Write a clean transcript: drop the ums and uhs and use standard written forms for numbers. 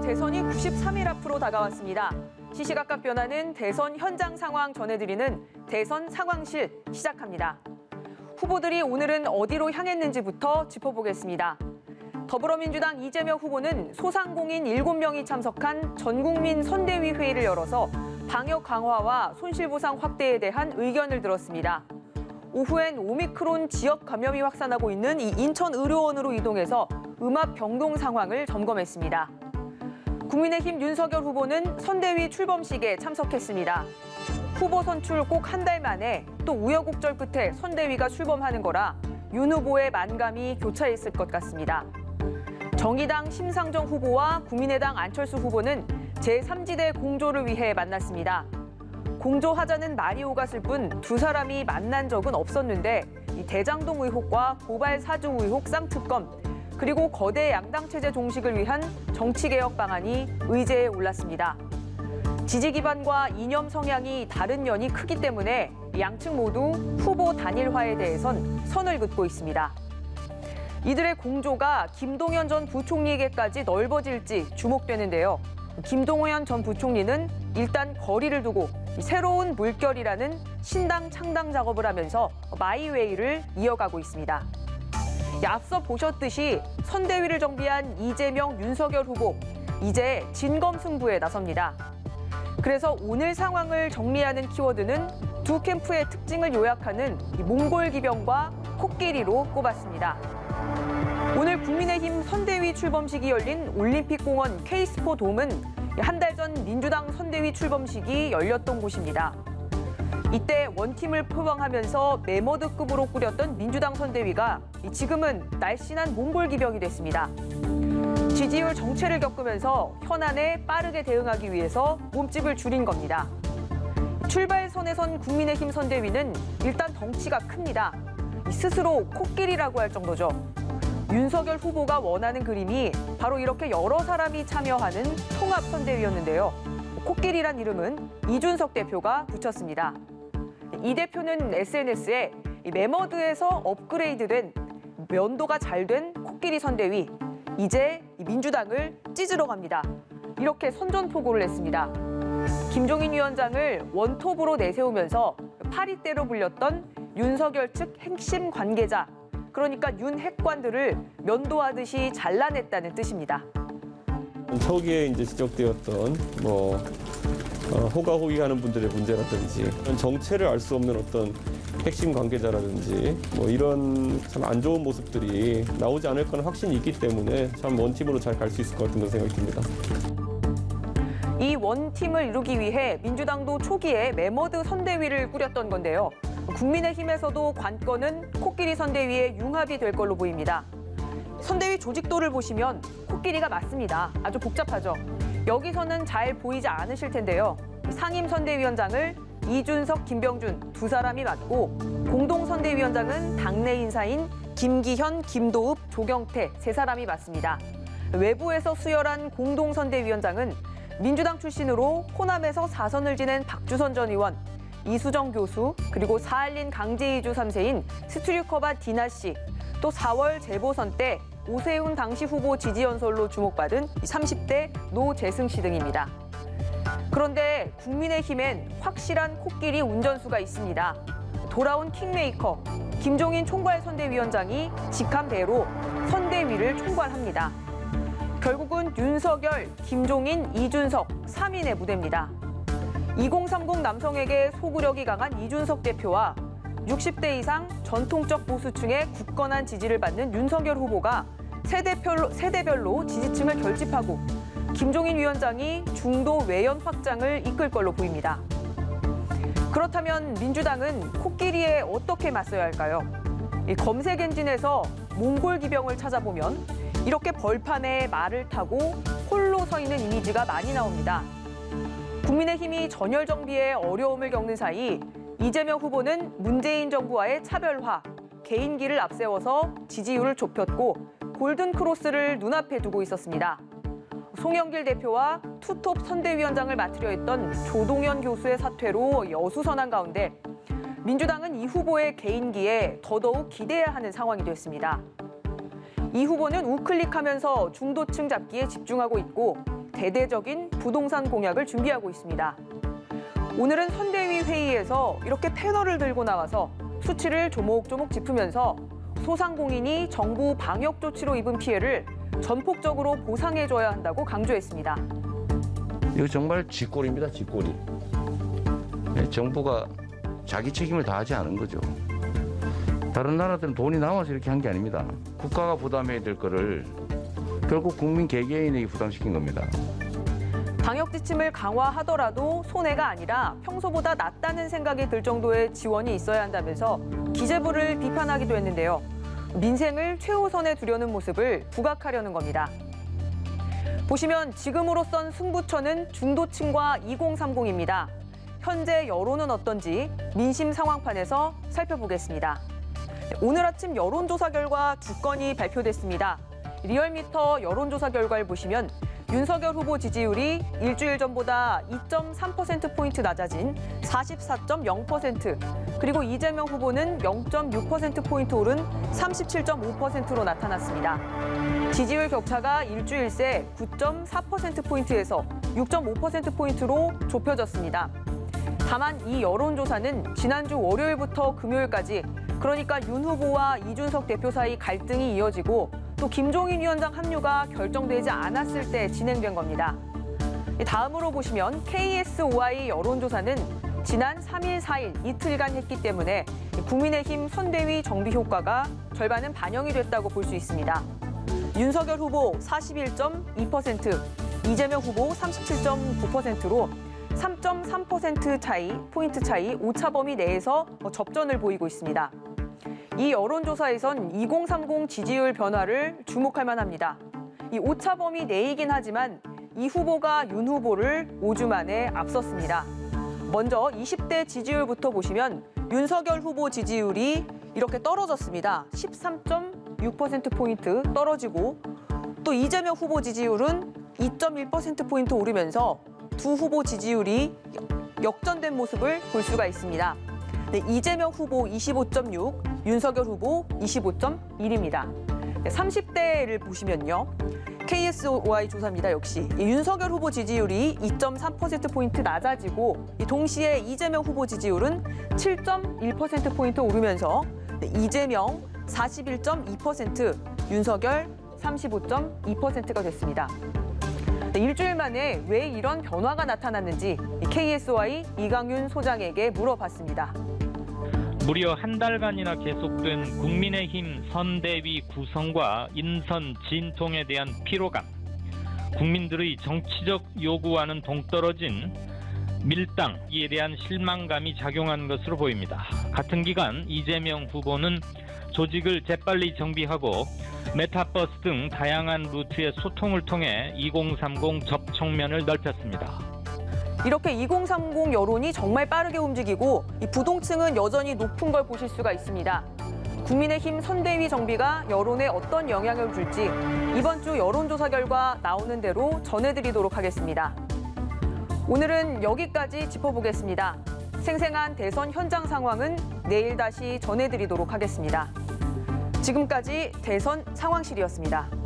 대선이 93일 앞으로 다가왔습니다. 시시각각 변하는 대선 현장 상황 전해드리는 대선 상황실 시작합니다. 후보들이 오늘은 어디로 향했는지부터 짚어보겠습니다. 더불어민주당 이재명 후보는 소상공인 7명이 참석한 전국민 선대위 회의를 열어서 방역 강화와 손실보상 확대에 대한 의견을 들었습니다. 오후엔 오미크론 지역 감염이 확산하고 있는 이 인천의료원으로 이동해서 음압 병동 상황을 점검했습니다. 국민의힘 윤석열 후보는 선대위 출범식에 참석했습니다. 후보 선출 꼭 한 달 만에 또 우여곡절 끝에 선대위가 출범하는 거라 윤 후보의 만감이 교차했을 것 같습니다. 정의당 심상정 후보와 국민의당 안철수 후보는 제3지대 공조를 위해 만났습니다. 공조하자는 말이 오갔을 뿐 두 사람이 만난 적은 없었는데 이 대장동 의혹과 고발 사주 의혹 쌍특검 그리고 거대 양당 체제 종식을 위한 정치개혁 방안이 의제에 올랐습니다. 지지 기반과 이념 성향이 다른 면이 크기 때문에 양측 모두 후보 단일화에 대해선 선을 긋고 있습니다. 이들의 공조가 김동연 전 부총리에게까지 넓어질지 주목되는데요. 김동연 전 부총리는 일단 거리를 두고 새로운 물결이라는 신당 창당 작업을 하면서 마이웨이를 이어가고 있습니다. 앞서 보셨듯이 선대위를 정비한 이재명, 윤석열 후보, 이제 진검승부에 나섭니다. 그래서 오늘 상황을 정리하는 키워드는 두 캠프의 특징을 요약하는 몽골 기병과 코끼리로 꼽았습니다. 오늘 국민의힘 선대위 출범식이 열린 올림픽공원 K스포돔은 한 달 전 민주당 선대위 출범식이 열렸던 곳입니다. 이때 원팀을 표방하면서 메머드급으로 꾸렸던 민주당 선대위가 지금은 날씬한 몽골 기병이 됐습니다. 지지율 정체를 겪으면서 현안에 빠르게 대응하기 위해서 몸집을 줄인 겁니다. 출발선에 선 국민의힘 선대위는 일단 덩치가 큽니다. 스스로 코끼리라고 할 정도죠. 윤석열 후보가 원하는 그림이 바로 이렇게 여러 사람이 참여하는 통합선대위였는데요. 코끼리란 이름은 이준석 대표가 붙였습니다. 이 대표는 SNS에 메머드에서 업그레이드된 면도가 잘 된 코끼리 선대위, 이제 민주당을 찢으러 갑니다. 이렇게 선전포고를 했습니다. 김종인 위원장을 원톱으로 내세우면서 파리떼로 불렸던 윤석열 측 핵심 관계자, 그러니까 윤 핵관들을 면도하듯이 잘라냈다는 뜻입니다. 초기에 이제 지적되었던 호가호위하는 분들의 문제라든지 정체를 알 수 없는 어떤 핵심 관계자라든지 이런 참 안 좋은 모습들이 나오지 않을 거는 확신이 있기 때문에 참 원팀으로 잘 갈 수 있을 것 같은 생각이 듭니다. 이 원팀을 이루기 위해 민주당도 초기에 메머드 선대위를 꾸렸던 건데요. 국민의힘에서도 관건은 코끼리 선대위의 융합이 될 걸로 보입니다. 선대위 조직도를 보시면 코끼리가 맞습니다. 아주 복잡하죠. 여기서는 잘 보이지 않으실 텐데요. 상임선대위원장을 이준석, 김병준 두 사람이 맡고 공동선대위원장은 당내 인사인 김기현, 김도읍, 조경태 세 사람이 맡습니다. 외부에서 수혈한 공동선대위원장은 민주당 출신으로 호남에서 4선을 지낸 박주선 전 의원, 이수정 교수, 그리고 사할린 강제이주 3세인 스투류커바 디나 씨, 또 4월 재보선 때 오세훈 당시 후보 지지 연설로 주목받은 30대 노재승 씨 등입니다. 그런데 국민의힘엔 확실한 코끼리 운전수가 있습니다. 돌아온 킹메이커, 김종인 총괄선대위원장이 직함대로 선대위를 총괄합니다. 결국은 윤석열, 김종인, 이준석 3인의 무대입니다. 2030 남성에게 소구력이 강한 이준석 대표와 60대 이상 전통적 보수층의 굳건한 지지를 받는 윤석열 후보가 세대별로 지지층을 결집하고 김종인 위원장이 중도 외연 확장을 이끌 걸로 보입니다. 그렇다면 민주당은 코끼리에 어떻게 맞서야 할까요? 이 검색 엔진에서 몽골 기병을 찾아보면 이렇게 벌판에 말을 타고 홀로 서 있는 이미지가 많이 나옵니다. 국민의힘이 전열 정비에 어려움을 겪는 사이 이재명 후보는 문재인 정부와의 차별화, 개인기를 앞세워서 지지율을 좁혔고 골든 크로스를 눈앞에 두고 있었습니다. 송영길 대표와 투톱 선대위원장을 맡으려 했던 조동현 교수의 사퇴로 여수선한 가운데 민주당은 이 후보의 개인기에 더더욱 기대해야 하는 상황이 됐습니다. 이 후보는 우클릭하면서 중도층 잡기에 집중하고 있고 대대적인 부동산 공약을 준비하고 있습니다. 오늘은 선대위 회의에서 이렇게 패널을 들고 나와서 수치를 조목조목 짚으면서 소상공인이 정부 방역 조치로 입은 피해를 전폭적으로 보상해줘야 한다고 강조했습니다. 이거 정말 쥐꼬리입니다, 쥐꼬리. 정부가 자기 책임을 다하지 않은 거죠. 다른 나라들은 돈이 남아서 이렇게 한 게 아닙니다. 국가가 부담해야 될 거를 결국 국민 개개인에게 부담시킨 겁니다. 방역 지침을 강화하더라도 손해가 아니라 평소보다 낫다는 생각이 들 정도의 지원이 있어야 한다면서 기재부를 비판하기도 했는데요. 민생을 최우선에 두려는 모습을 부각하려는 겁니다. 보시면 지금으로선 승부처는 중도층과 2030입니다. 현재 여론은 어떤지 민심 상황판에서 살펴보겠습니다. 오늘 아침 여론조사 결과 2건이 발표됐습니다. 리얼미터 여론조사 결과를 보시면 윤석열 후보 지지율이 일주일 전보다 2.3%포인트 낮아진 44.0%, 그리고 이재명 후보는 0.6%포인트 오른 37.5%로 나타났습니다. 지지율 격차가 일주일 새 9.4%포인트에서 6.5%포인트로 좁혀졌습니다. 다만 이 여론조사는 지난주 월요일부터 금요일까지, 그러니까 윤 후보와 이준석 대표 사이 갈등이 이어지고 또 김종인 위원장 합류가 결정되지 않았을 때 진행된 겁니다. 다음으로 보시면 KSOI 여론조사는 지난 3일, 4일 이틀간 했기 때문에 국민의힘 선대위 정비 효과가 절반은 반영이 됐다고 볼 수 있습니다. 윤석열 후보 41.2%, 이재명 후보 37.9%로 3.3% 차이, 포인트 차이, 오차 범위 내에서 접전을 보이고 있습니다. 이 여론조사에선 2030 지지율 변화를 주목할 만합니다. 이 오차 범위 내이긴 하지만 이 후보가 윤 후보를 5주 만에 앞섰습니다. 먼저 20대 지지율부터 보시면 윤석열 후보 지지율이 이렇게 떨어졌습니다. 13.6%포인트 떨어지고 또 이재명 후보 지지율은 2.1%포인트 오르면서 두 후보 지지율이 역전된 모습을 볼 수가 있습니다. 네, 이재명 후보 25.6, 윤석열 후보 25.1입니다. 네, 30대를 보시면요. KSOI 조사입니다. 역시 윤석열 후보 지지율이 2.3%포인트 낮아지고 동시에 이재명 후보 지지율은 7.1%포인트 오르면서 이재명 41.2%, 윤석열 35.2%가 됐습니다. 일주일 만에 왜 이런 변화가 나타났는지 KSOI 이강윤 소장에게 물어봤습니다. 무려 한 달간이나 계속된 국민의힘 선대위 구성과 인선 진통에 대한 피로감, 국민들의 정치적 요구와는 동떨어진 밀당에 대한 실망감이 작용한 것으로 보입니다. 같은 기간 이재명 후보는 조직을 재빨리 정비하고 메타버스 등 다양한 루트의 소통을 통해 2030 접촉면을 넓혔습니다. 이렇게 2030 여론이 정말 빠르게 움직이고 이 부동층은 여전히 높은 걸 보실 수가 있습니다. 국민의힘 선대위 정비가 여론에 어떤 영향을 줄지 이번 주 여론조사 결과 나오는 대로 전해드리도록 하겠습니다. 오늘은 여기까지 짚어보겠습니다. 생생한 대선 현장 상황은 내일 다시 전해드리도록 하겠습니다. 지금까지 대선 상황실이었습니다.